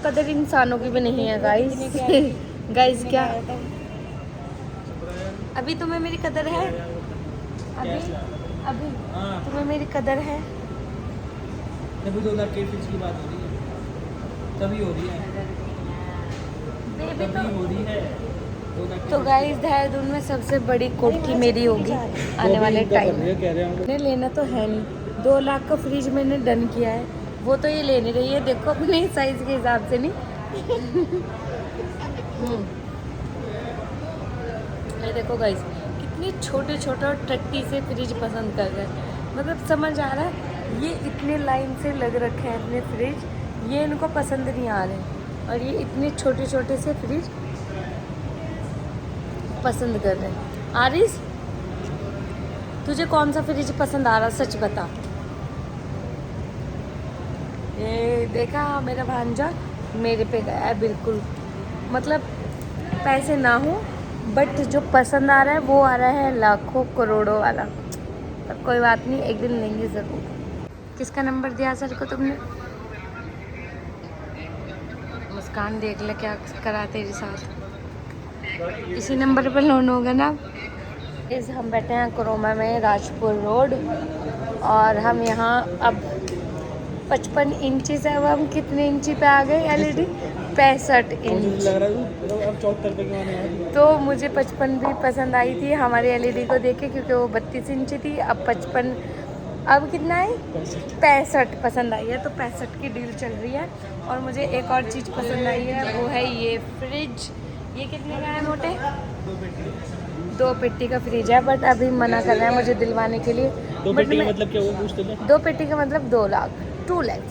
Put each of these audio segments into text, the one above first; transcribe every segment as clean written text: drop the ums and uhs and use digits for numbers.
कदर इंसानों की भी नहीं है गाइस। गाइस क्या अभी तुम्हें मेरी कदर है? अभी अभी तुम्हें मेरी कदर है? अभी 2 लाख के फीस की बात हो रही है, तभी हो रही है, बेबी तो हो रही है। 2 लाख तो गाइस देहरादून में सबसे बड़ी कोठी मेरी होगी आने वाले टाइम में। मैंने लेना तो है नहीं, 2 लाख का फ्रिज मैंने डन किया है, वो तो ये ले नहीं रही है। देखो अपने साइज के हिसाब से नहीं। ये देखो गाइस कितनी छोटे छोटे और टट्टी से फ्रिज पसंद कर रहे हैं। मतलब समझ आ रहा है ये इतने लाइन से लग रखे हैं अपने फ्रिज, ये इनको पसंद नहीं आ रहे, और ये इतने छोटे छोटे से फ्रिज पसंद कर रहे हैं। आरिस तुझे कौन सा फ्रिज पसंद आ रहा, सच बता। ये देखा मेरा भांजा मेरे पे गया है बिल्कुल। मतलब पैसे ना हो बट जो पसंद आ रहा है वो आ रहा है लाखों करोड़ों वाला। पर कोई बात नहीं, एक दिन लेंगे ज़रूर। किसका नंबर दिया सर को तुमने? मुस्कान देख ले क्या करा तेरे साथ। इसी नंबर पर लोन होगा ना। इस हम बैठे हैं क्रोमा में राजपुर रोड, और हम यहाँ अब 55 इंची से अब हम कितने इंची पे आ गए? LED 65 inch. लग रहा है अब 74 पे क्यों आने वाली। तो मुझे 55 भी पसंद आई थी हमारी एलईडी को देख के, क्योंकि वो 32 इंची थी। अब 55, अब कितना है? 65 पसंद आई है, तो 65 की डील चल रही है। और मुझे एक और चीज़ पसंद आई है, वो है ये फ्रिज। ये कितने का है मोटे? 2 पेटी का फ्रिज है, बट अभी मना कर रहा है मुझे दिलवाने के लिए। 2 पेटी का मतलब क्या, वो पूछ तो ले। 2 पेटी का मतलब 2 लाख, 2 लाख।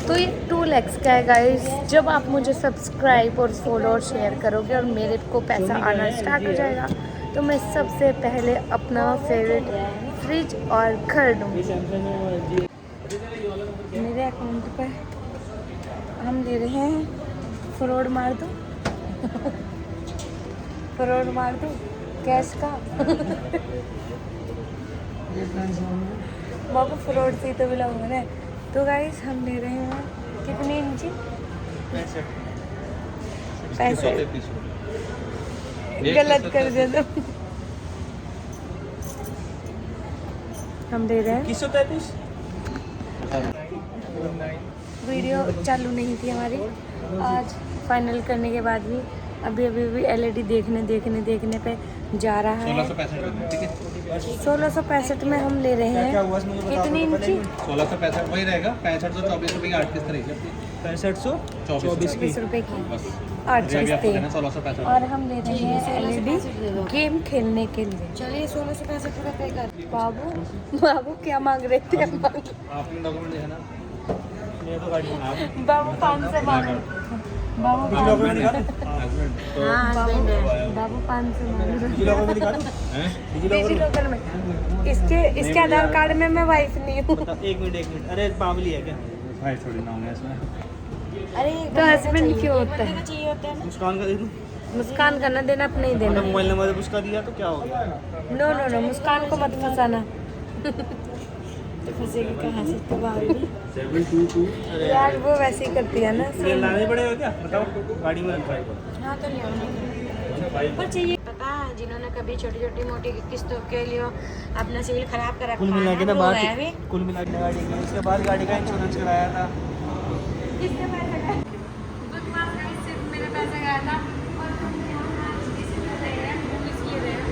तो ये 2 लाख का है गाइस। जब आप मुझे सब्सक्राइब और फॉलो और शेयर करोगे और मेरे को पैसा आना स्टार्ट हो जाएगा, तो मैं सबसे पहले अपना फेवरेट फ्रिज और खरीदूँगी। मेरे अकाउंट पे हम ले रहे हैं, फॉरवर्ड मार दो। फॉरवर्ड मार दो कैश का। बाबू फॉरवर्ड से ही तो मिलाऊंगा ना। तो गाइस हम ले रहे हैं कितनी इंची? 65। गलत कर दिया तो। हम ले रहे हैं 2133। वीडियो चालू नहीं थी हमारी आज, फाइनल करने के बाद भी अभी एलईडी देखने पे जा रहा है। 1665 में हम ले रहे हैं कितनी इंची? 1665 वही रहेगा। 6524 रुपये की 8 किस्त रहेगी अपनी। 6524 रुपए की 8 किस्तें। 1665 और हम ले रहे हैं एलईडी गेम खेलने के लिए। चलिए 1665 रुपये कर। बाबू बाबू क्या मांग रहे थे? आपने डॉक्यूमेंट देखा ना। ये तो गाड़ी बाबू 500 मांग रहे। बाबू 500 बाबू 500 मांग रहे। डिजिलॉकर में इसके आधार कार्ड में मैं वाइफ नहीं हूँ। 1 मिनट। अरे बावली है क्या? भाई थोड़ी ना होंगे इसमें। अरे तो हस्बैंड क्यों होता है? मुस्कान का दे दूं? मुस्कान का ना देना, अपने ही देना। मोबाइल नंबर जब उसका दिया तो क्या हो गया? नो मुस्कान को मत फंसाना। तो फंसेगी कहाँ से? तो भाभी 722 यार वो वैसे ही करती है ना। ये लाने पड़ेगा क्या बताओ? गाड़ी में रखा है। हाँ तो नहीं होने पर चाहिए। पता है जिन्होंने कभी छोटी छोटी मोटी किस्तों के लिए अपना सिविल खराब कर रखा कुल मिला के ना वो बात, है अभी। कुल मिला के गाड़ी की, उसके बाद गाड़ी का इंश्योरेंस कराया था। किसके पैसे गए? बुधवार का सिर्फ मेरे पैसे गया था। और हम यहाँ आज किसी में रहे हैं, इसलिए रहे हैं।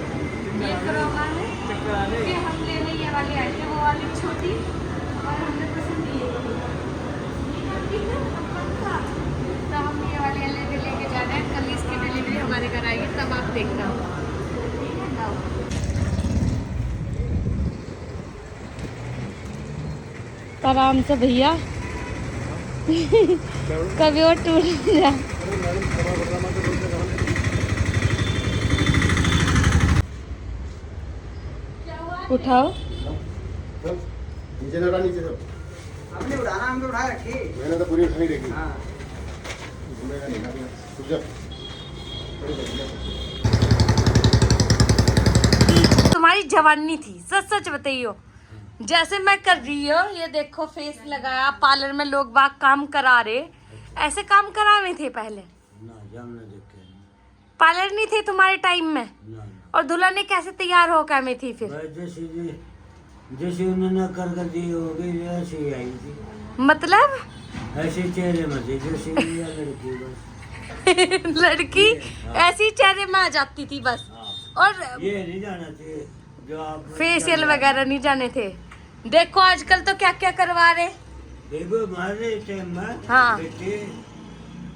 ये क्रोमा है कि हम लेने ये वाली आई थी, वो वाली छोटी, और हमने पसंद ये वाली। ठीक है पक्का। तो हम ये वाली एलईडी लेके जा रहे हैं। कल इसकी डिलीवरी हमारे घर आएगी, तब आप देखना। ठीक है ना? आराम से भैया। कभी और टूट जा। उठाओ। नीचे लगा, नीचे सब हमने उड़ाना, हम तो उठा रखी। मैंने तो पूरी उठाई देखी। हाँ घूमेगा नहीं खाना। रुक जा। तुम्हारी जवानी थी, सच सच बताइयो। जैसे मैं कर रही हूँ, ये देखो फेस लगाया, पार्लर में लोग बाग काम करा रहे, ऐसे काम करावे थे पहले? पार्लर नहीं थे तुम्हारे टाइम में? और दुल्हन कैसे तैयार हो क्या में थी फिर? जैसे उन्होंने कर दी होगी ऐसे ही आई थी। मतलब ऐसे चेहरे में थी जैसे लड़की बस। लड़की ऐसी चेहरे में आ जाती थी बस। और ये नहीं जाना चाहिए जो आप फेशियल वगैरह नहीं जाने थे। देखो आजकल तो क्या क्या करवा रहे। देखो हमारे टाइम में हाँ।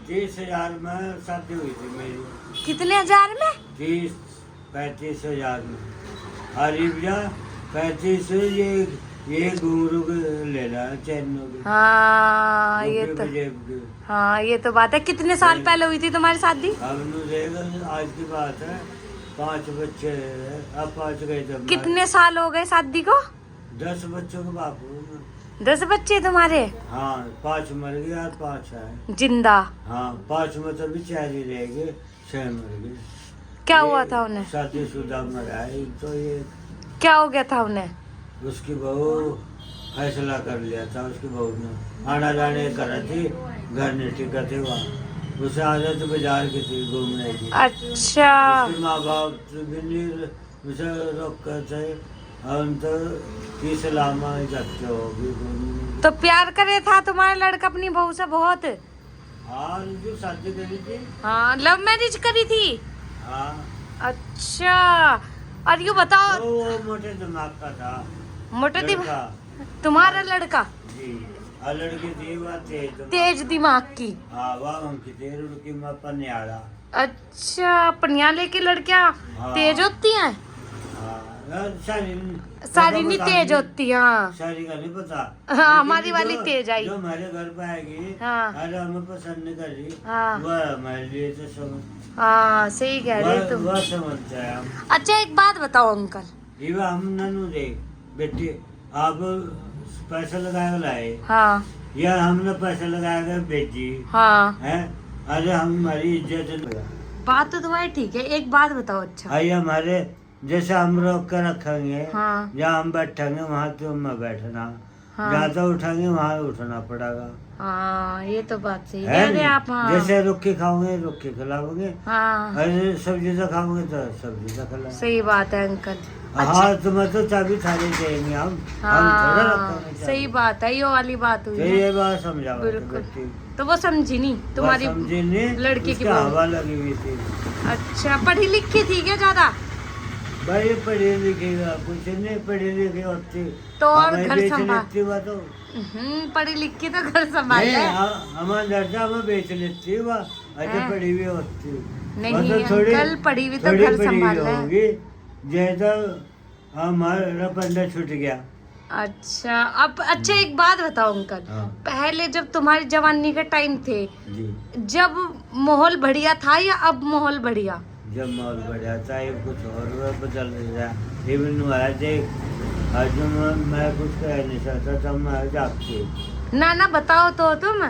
30,000 में शादी हुई थी मेरी। कितने हजार में? 30-35,000 में। अरीबिया 35 ये घुंघरू ले रहा है चैनों के। हाँ ये तो, जेब के। हाँ ये तो बात है। कितने साल पहले हुई थी तुम्हारी शादी? अब आज की बात है, 5 बच्चे हैं, अब 5 गए थे। कितने साल हो गए शादी को? 10 बच्चों के बाप हूँ मैं। 10 बच्चे तुम्हारे? हाँ 5 मर गए और 5 है जिंदा? हाँ 5 में तो बेचारे रह गए, 6 मर गए। क्या हुआ था उन्हें? शादीशुदा मरा है तो ये क्या हो गया था उन्हें? उसकी बहू फैसला कर लिया था, उसकी बहू ने आना जाने करा थी, घर नहीं टिका थे वहाँ, उसे आदत बाजार की थी घूमने की। अच्छा। उसके माँ बाप भी नहीं उसे रोक कर थे, हम तो किस लामा जाते होगी घूमने। तो प्यार करे था तुम्हारा लड़का अपनी बहू से बहुत? हाँ जो शादी करी थी। हाँ लव मैरिज करी थी? हाँ। अच्छा। और ये बताओ, तो वो मोटे दिमाग का था। मोटे दिमाग लड़का। तुम्हारा लड़का? जी। और लड़की थी वह तेज दिमाग की? हाँ वह उनकी थी, उनकी माँ पनियाड़ा। अच्छा पनियाले की लड़कियाँ हाँ। तेज होती हैं? हाँ सारी नहीं तेज होती। हाँ सारी का नहीं पता। हाँ हमारी लेकिन वाली जो- तेज आई। जो हमारे घर पे आएगी, हाँ। अरे हमें पसंद नहीं कर रही, हाँ। वह हमारे लिए तो समझ, हाँ सही कह रहे वह तुम। वह समझता है हम। अच्छा एक बात बताओ अंकल। ये हम ननू दे बेटी, आप पैसा लगा लाए हाँ या हमने पैसा लगा कर बेची हाँ है? अरे हम हमारी इज्जत नहीं। बात तो तुम्हारी ठीक है। एक बात बताओ। अच्छा आइए हमारे जैसे हम रोक कर रखेंगे, हाँ जहाँ हम बैठेंगे वहाँ तुम बैठना, हाँ जहाँ तो उठाएंगे वहाँ उठना पड़ेगा, हाँ ये तो बात सही है कह रहे नहीं? आप। हाँ जैसे रुक के खाओगे रुक के खिलाओगे, हाँ अरे सब्जी से खाओगे तो सब्जी से खिलाओ। सही बात है अंकल। हाँ तुम्हें तो चाबी थाली देंगे हम थोड़ा हाँ रखेंगे सही बात है, ये वाली बात हुई तो है। ये बात समझाओ बिल्कुल। तो वो समझी नहीं तुम्हारी समझी नहीं, लड़की की उसका बहू। हवा लगी हुई थी। अच्छा पढ़ी लिखी थी क्या ज्यादा? भाई पढ़ी लिखी कुछ नहीं, पढ़ी लिखी होती तो और हमें घर बेच संभाल। लेती हुआ तो पढ़ी लिखी तो घर संभाल नहीं, है। हमारा दर्जा में बेच लेती हुआ, अच्छा हैं? पढ़ी हुई होती नहीं मतलब अंकल पढ़ी हुई तो थोड़ी घर पढ़ी हुई संभाल है। होगी, जैसा हमारा पंडा छूट गया। अच्छा अब अच्छा एक बात बताओ अंकल। हाँ। पहले जब तुम्हारी जवानी के टाइम थे, जी जब माहौल बढ़िया था या अब माहौल बढ़िया? जब माहौल बढ़िया था ये कुछ और बदल गया। इवन हुआ देख आज मैं कुछ कह नहीं सकता था, मैं जागती ना बताओ तो तुम,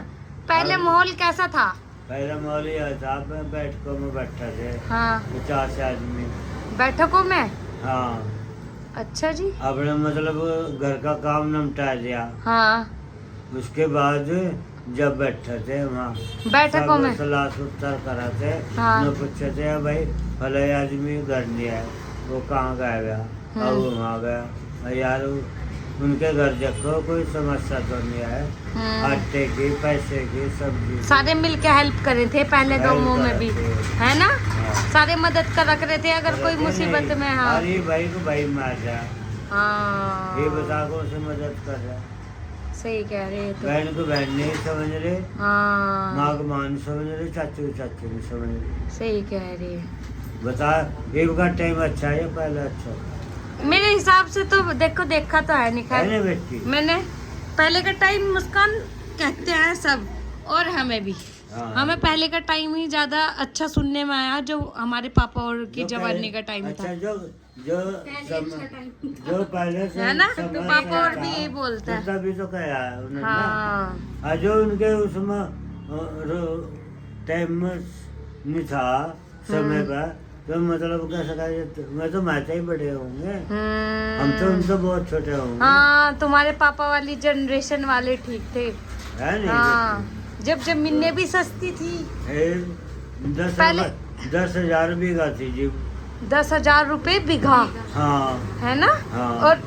पहले हाँ। माहौल कैसा था? पहला माहौल यह था, मैं बैठकों में बैठा थे हाँ 50 आदमी। बैठकों में? हाँ अच्छा जी। अपने मतलब घर का काम निपटा दिया, हाँ उसके बाद जब बैठे थे वहाँ बैठकों में? सलाह सुतर करा थे, हाँ। न पूछे थे भाई भले आदमी घर नहीं है, वो कहाँ गया गया, अब वो वहाँ गया। और यार उनके घर देखो कोई समस्या तो नहीं है, आटे की पैसे की सब्जी सारे मिलके हेल्प करे थे पहले गाँवों में भी, है ना? हाँ। सारे मदद कर रख रहे थे अगर कोई मुसीबत में। हाँ अरे भाई को भाई मार रहा, हाँ ये बता को उसे मदद कर रहा, सही कह रहे हो तो। बहन को बहन नहीं समझ रहे, हाँ माँ को माँ नहीं समझ रहे, चाचू को चाचू नहीं समझ रहे। सही कह रहे हैं। बता एक का टाइम अच्छा है या पहले अच्छा है? मेरे हिसाब से तो देखो देखा तो है नहीं है खैर। ना बेटी? मैंने पहले का टाइम मुस्कान कहते हैं सब, और हमें भी। हाँ। हमें पहले का टाइम ही ज्यादा अच्छा सुनने में आया, जो हमारे पापा और की जो जवानी पहले- का टाइम अच्छा था, जो पहले से है ना? समय तो पापा और था, भी यही बोलते हैं। तो तभी तो कहा है उन्होंने ना। हाँ और जो उनके उसमें टाइम में नहीं था समय पर, तो तो मतलब कैसे कहा, मैं तो माता ही बड़े होंगे, हम तो उनसे बहुत छोटे होंगे। हाँ, तुम्हारे पापा वाली जनरेशन वाले ठीक थे। है नहीं? हाँ, जब जमीनें भी सस्ती थी। पहले 10,000 बीघा थी जी। 10,000 रुपए बीघा, हाँ है ना? हाँ। और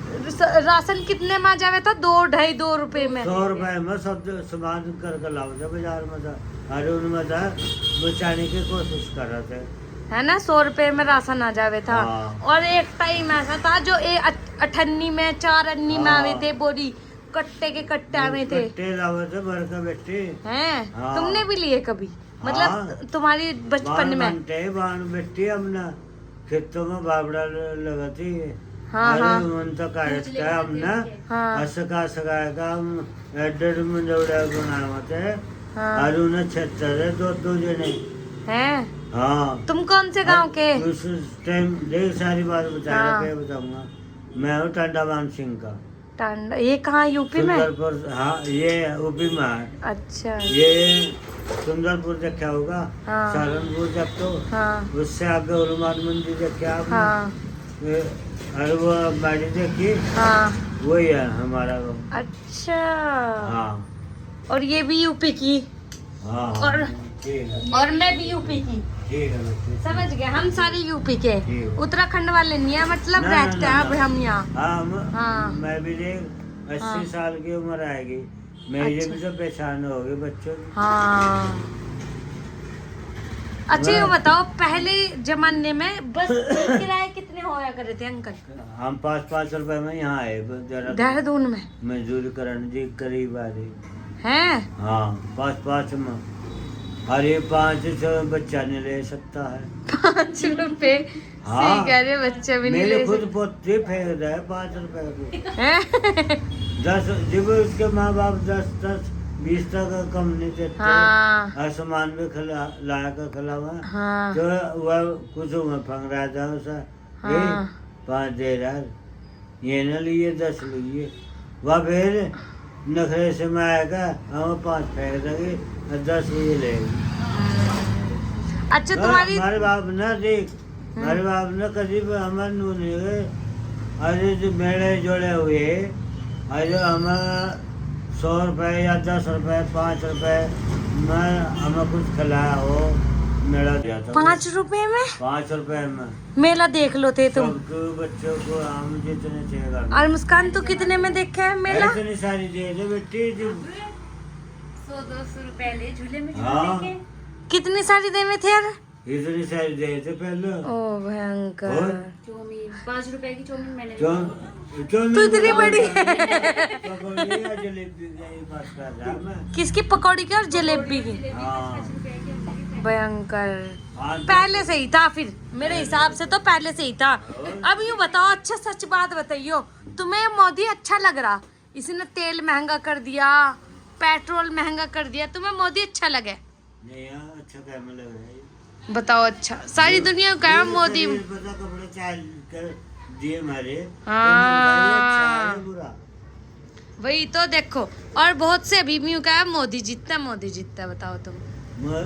राशन कितने में आ जावे था? 2-2.5 रुपए में। 100 रुपए में सब सामान करके लाओ थे बाजार में था। अरे उनमें था बचाने की कोशिश कर रहे थे, है ना? 100 रुपए में राशन आ जावे था। हाँ। और एक टाइम ऐसा था जो 8 में 4 अन्नी में आवे थे, बोरी कट्टे के कट्टे आवे थे। कट्टे लावे थे भर के बेटी। हैं? हाँ। तुमने भी लिए कभी? मतलब हाँ। तुम्हारी बचपन में? बाण बेटी हमने खेतों में बाबड़ा लगा थी। हाँ, अरे हाँ। मन तो काट का हमने हाँ, सका हम एडर में दौड़ा बनाए थे। हाँ। और उन्हें 76 दो जने। हैं? हाँ। तुम कौन से गांव के? उस टाइम देख सारी बात बता हाँ। रहा, बताऊंगा। मैं हूँ टांडावान सिंह का। टांडा, ये कहाँ, यूपी में? सुंदरपुर, हाँ ये यूपी में है। अच्छा। ये सुंदरपुर देखा होगा, हाँ। सहारनपुर जब तो हाँ, उससे आगे हनुमान मंदिर देखे आपने? हाँ, और वो बाड़ी देखी, हाँ। वही है हमारा वो। अच्छा। हाँ और ये भी यूपी की? हाँ और- ठीक है, और मैं भी यूपी की। ठीक है बेटी। समझ गए, हम सारे यूपी के। ठीक। उत्तराखंड वाले नहीं है, मतलब ना, ना, रहते ना, हैं ना। अब हम यहाँ। हाँ, हाँ। मैं भी देख 80 हाँ। साल की उम्र आएगी, मेरी अच्छा। भी तो पहचान होगी बच्चों की। हाँ। अच्छा ये बताओ, पहले जमाने में बस के किराए कितने होया करते थे अंकल? हम 5-5 रुपए में यहाँ आए, जरा देहरादून में मजदूरी करने जी करीब आ रही। हैं? हाँ 5-5 में। अरे 500 बच्चा नहीं ले सकता है। 5 रुपए? हाँ। सही कह रहे, बच्चे भी नहीं मेरे ले खुद सकते पोते फेंक रहे 5 रुपए को। हैं? 10 जब उसके माँ बाप 10-20 तक कम नहीं देते। हाँ, और सामान भी लाया कर खिला हुआ, हाँ, तो वह कुछ में फंग रहा था उसे। हाँ। 5 दे रहा, ये न लिए 10 लिए। वह फिर नखरे से मैं आएगा, हम 5 फेंक देंगे और 10 ये लेंगे। अच्छा तुम्हारी हमारे बाप न देख, हमारे बाप न कभी हमारे नू नहीं गए। अरे जो मेले जोड़े हुए, अरे हमें 100 रुपए या 10 रुपए 5 रुपए में हमें कुछ खिलाया हो, मेला दिया था। 5 रुपए में 5 रुपए में मेला देख लो थे तुम? सबको बच्चों को हम जितने चाहिए। और मुस्कान तू कितने में देखा है मेला? इतनी सारी दे दे बेटी जी। 100-200 रुपए ले झूले में हाँ कितनी सारी दे में थे यार? इतनी सारी दे थे पहले। ओ भयंकर। और 5 रुपए की चौमिन मैंने तू इतनी बड़ी पकौड़ी या जलेबी का ये बात कर रहा मैं। किसकी पकौड़ी की और जलेबी की? हाँ भयंकर। हाँ, पहले से ही था फिर, मेरे हिसाब से तो पहले से ही था। अब यूँ बताओ, अच्छा सच बात बताइयो, तुम्हें मोदी अच्छा लग रहा? इसने तेल महंगा कर दिया, पेट्रोल महंगा कर दिया, तुम्हें मोदी अच्छा लगे? नहीं यार, अच्छा क्या में लग रहा है। बताओ, अच्छा सारी दुनिया का है मोदी। पता कपड़े चाल कर दिए हमारे। हाँ। तो बुरा वही तो देखो, और बहुत से अभी भी का है मोदी जीतता, मोदी जीतता। बताओ तुम,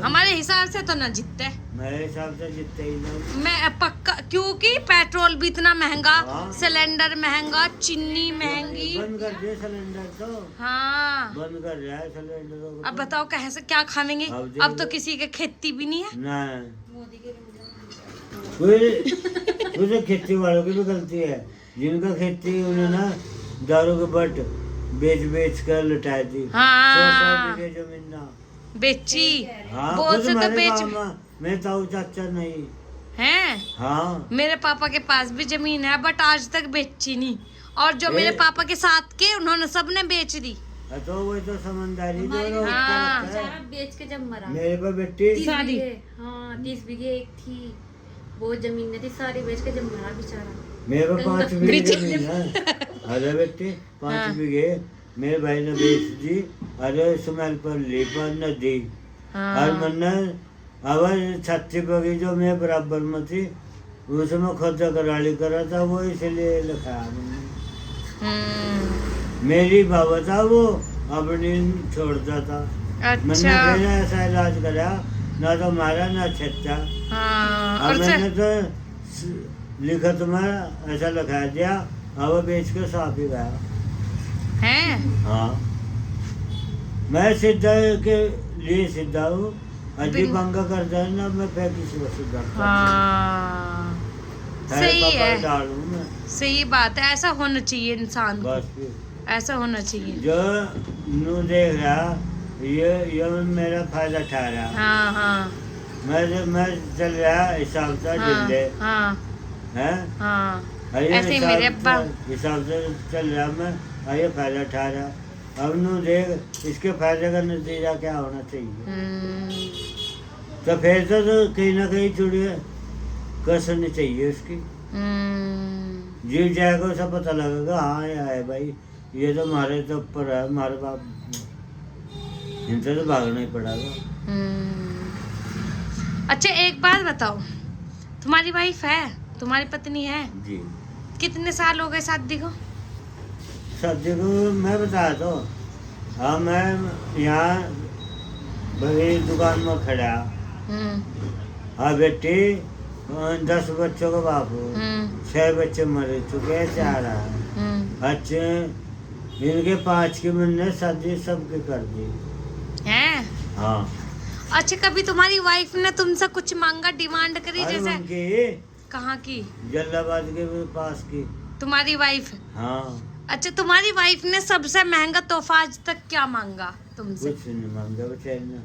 हमारे हिसाब से तो ना जीतते। मेरे हिसाब से जितने ही लोग। मैं पक्का, क्योंकि पेट्रोल भी इतना महंगा, हाँ। सिलेंडर महंगा, चीनी महंगी। बंद कर दिए सिलेंडर तो, हाँ, बंद कर रहा है सिलेंडर को। अब बताओ कैसे क्या खाएंगे? अब अब तो किसी के खेती भी नहीं है। ना कोई खेती वालों की भी गलती है, जिनका खेती उन्होंने ना दारू के बट बेच कर लुटाई थी। हाँ। 100 बीघे जमीन ना बेची। हाँ, बहुत खुद से तो हमारे बेच गाँव में, मैं ताऊ चाचा नहीं। हैं। हाँ मेरे पापा के पास भी जमीन है, बट आज तक बेची नहीं। और जो मेरे पापा के साथ के, उन्होंने सबने बेच दी। तो वही तो समझदारी जो हाँ। बेच के जब मरा मेरे पर बेटी 30 बीघे, हाँ 30 बीघे एक थी, वो जमीन नहीं थी, सारी बेच के जब मरा बेचारा। मेरे पर 5 बीघे जमीन है। अरे बेटी 5 बीघे मेरे भाई ने बेच दी। अरे सुमेल पर ली पर नदी। और मैंने अब छत्ती बगीचों में बराबर में थी, उसमें खुद कराली करा था, वो इसलिए लिखा मैंने। मेरी बाबा था, वो अपनी छोड़ता था। मैंने अच्छा। फिर ऐसा इलाज करा ना तो मारा ना छेचा। हाँ और और मैंने तो लिखत में ऐसा लिखा दिया, अब वो बेच के साफ ही गया। हैं हाँ, मैं सीधा के लिए सीधा हूँ, अजीब पंगा करता है ना, मैं फिर किसी को सीधा करता हूँ। हाँ है सही पापा है, डालूं मैं, सही बात है, ऐसा होना चाहिए इंसान को, बस फिर ऐसा होना चाहिए। जो नू देख रहा, ये मेरा फायदा उठा रहा। हाँ हाँ मैं चल रहा हिसाब से जिले हाँ है, हाँ ऐसे ही मेरे अब्बा। हिसाब से चल रहा मैं, और ये फायदा उठा रहा। अब नू देख इसके फायदे का नतीजा क्या होना चाहिए। तो फिर तो कहीं ना कहीं चुड़िया कसनी चाहिए उसकी। जीव जाएगा उसे पता लगेगा, हाँ ये है भाई, ये तो हमारे तो ऊपर है, हमारे बाप, इनसे तो भागना ही पड़ेगा। अच्छा एक बात बताओ, तुम्हारी वाइफ है, तुम्हारी पत्नी है, जी, कितने साल हो गए शादी को? शादी को मैं बता दो। हाँ, मैं यहाँ बड़ी दुकान में खड़ा। हाँ बेटी, 10 बच्चों का बाप हूँ, 6 बच्चे मर चुके हैं, 4 हैं। अच्छे इनके 5 की मैंने शादी सबकी कर दी हैं? हाँ। अच्छा कभी तुम्हारी वाइफ ने तुमसे कुछ मांगा, डिमांड करी अरे जैसे? उनकी कहाँ की? जलालाबाद के पास की। तुम्हारी वाइफ? हाँ। अच्छा तुम्हारी वाइफ ने सबसे महंगा तोहफा आज तक क्या मांगा तुमसे? कुछ नहीं मांगा बेचारी ने।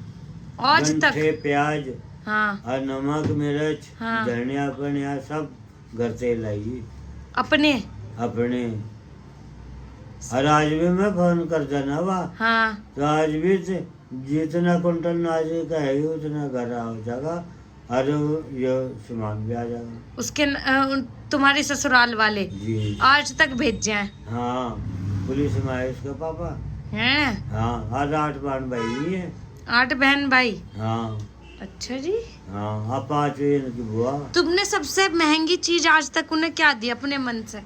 आज तक? गंठे, प्याज हाँ और नमक, मिर्च, हाँ। धनिया पनिया सब घर से लाई अपने? अपने। और आज भी मैं फोन कर देना वहाँ, हाँ तो आज भी जितना कुंटल नाज कहेगी उतना घर आ जाएगा, और ये सामान भी आ जाएगा। उसके तुम्हारे ससुराल वाले जी आज तक भेजे हैं? हाँ, पुलिस में आए उसका पापा। हैं? हाँ, आज 8 बहन भाई ही है। 8 बहन भाई? हाँ अच्छा जी। हाँ, अब 5 इनकी बुआ। तुमने सबसे महंगी चीज आज तक उन्हें क्या दी अपने मन से?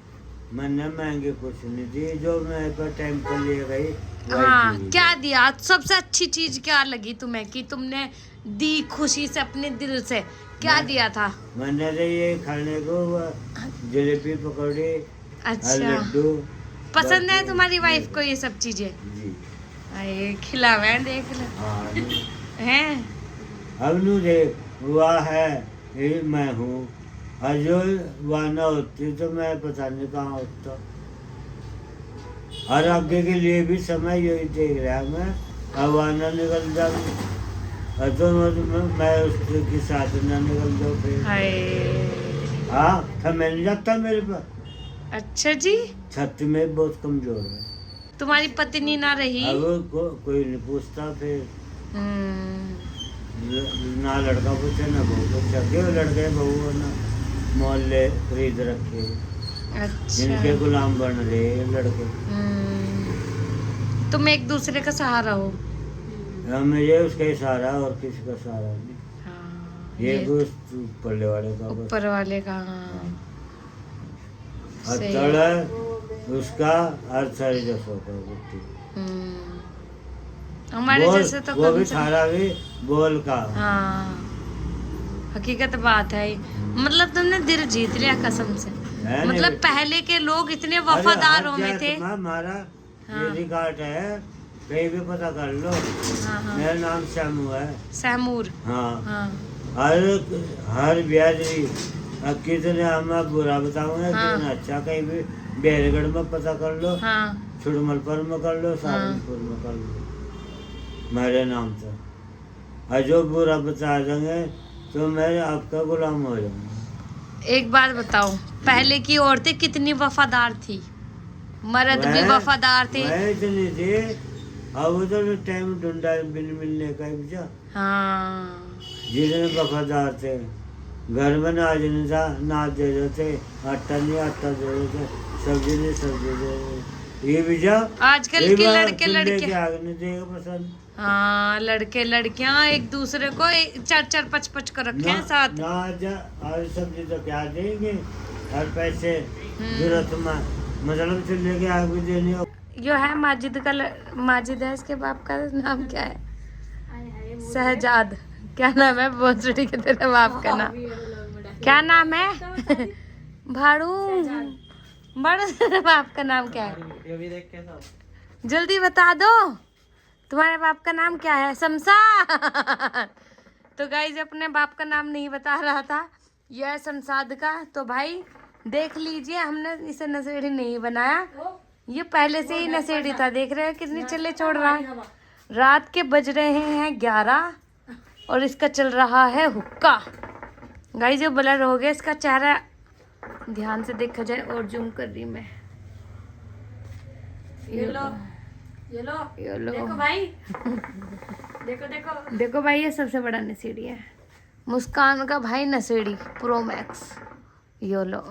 मैंने महंगी कुछ नहीं दी, जो मैं पर टाइम पर ले गई वही हाँ दी। क्या दिया? सबसे अच्छी चीज क्या लगी तुम्हें कि तुमने दी खुशी से अपने दिल से? क्या दिया था? मैंने तो ये खाने को जलेबी, पकौड़ी और अच्छा लड्डू पसंद है तुम्हारी वाइफ को ये सब चीजें? जी। अरे खिलावे देख ले हाँ, हैं। अब नू देख हुआ है, ये मैं हूँ, और जो वहाँ न होती तो मैं पता नहीं कहाँ होता। और आगे के लिए भी समय यही देख रहा मैं, अब वहाँ न निकल जाऊँ, और तो मैं उसके साथ न निकल जाऊँ फिर। हाय हाँ, था मिल जाता मेरे पास। अच्छा जी। छत में बहुत कमजोर है। तुम्हारी पत्नी ना रही? अब कोई नहीं पूछता फिर, ना लड़का पूछे ना बहू पूछे, क्यों लड़के बहू ना मोहल्ले खरीद रखे, अच्छा जिनके गुलाम बन रहे ये लड़के। तुम एक दूसरे का सहारा हो? मुझे उसका ही सहारा, और किसी का सहारा नहीं। हाँ, ये कुछ ऊपर वाले का बस। ऊपर वाले का। हाँ और सही। तड़ उसका और सारी जसों का बुद्धि। हमारे बोल, जैसे तो वो कम भी से थारा भी बोल का। हाँ हकीकत बात है, मतलब तुमने दिल जीत लिया कसम से। है नहीं मतलब बेटा। पहले के लोग इतने अरे वफादारों में हर थे। जात हमारा हाँ। ये रिकॉर्ड है, कहीं भी पता कर लो। हाँ हाँ मेरा नाम श्यामू है। सैमूर। हाँ, हाँ हर ब्याज कितने हमें बुरा बताऊंगा, हाँ। कितना अच्छा, कहीं भी बेरगढ़ में पता कर लो, हाँ छुड़मलपुर में कर लो, सहारनपुर में कर लो, मेरे नाम से। और जो बुरा बता देंगे तो मैं आपका गुलाम हो जाऊंगा। एक बात बताओ, पहले की औरतें कितनी वफादार थी, मर्द भी मैं- वफादार थे। मैं इतनी थी, अब तो टाइम ढूंढा बिन मिलने का भी। हाँ जितने वफादार थे, घर में नाज नहीं था, नाज दे देते, आटा नहीं आटा दे देते, सब्जी नहीं सब्जी दे देते। ये भी जा आजकल के लड़के लड़के आग नहीं देगा पसंद। हाँ लड़के लड़कियां एक दूसरे को 4-4 5-5 कर रखे हैं साथ। नाज और सब्जी तो क्या देंगे, और पैसे जरूरत में मतलब चूल्हे की आग भी देनी हो। जो है माजिद का माजिद है, इसके बाप का नाम क्या है? शहजाद। क्या नाम है भोसड़ी के तेरे बाप का नाम? क्या नाम है? भाड़ू। भाड़ू तेरे बाप का नाम क्या है? जल्दी बता दो, तुम्हारे बाप का नाम क्या है? शमशाद। तो गाइस अपने बाप का नाम नहीं बता रहा था, यह है शमशाद का। तो भाई देख लीजिए, हमने इसे नशेड़ी नहीं बनाया, ये पहले से ही नशेड़ी था। देख रहे हो कितनी चले छोड़ रहा है। रात के बज रहे हैं 11 और इसका चल रहा है हुक्का। गाइस जो ब्लर हो गया इसका चेहरा, ध्यान से देखा जाए और जूम कर रही मैं। ये लो देखो भाई, देखो देखो भाई ये सबसे बड़ा नशेड़ी है, मुस्कान का भाई नशेड़ी प्रो मैक्स। यो लो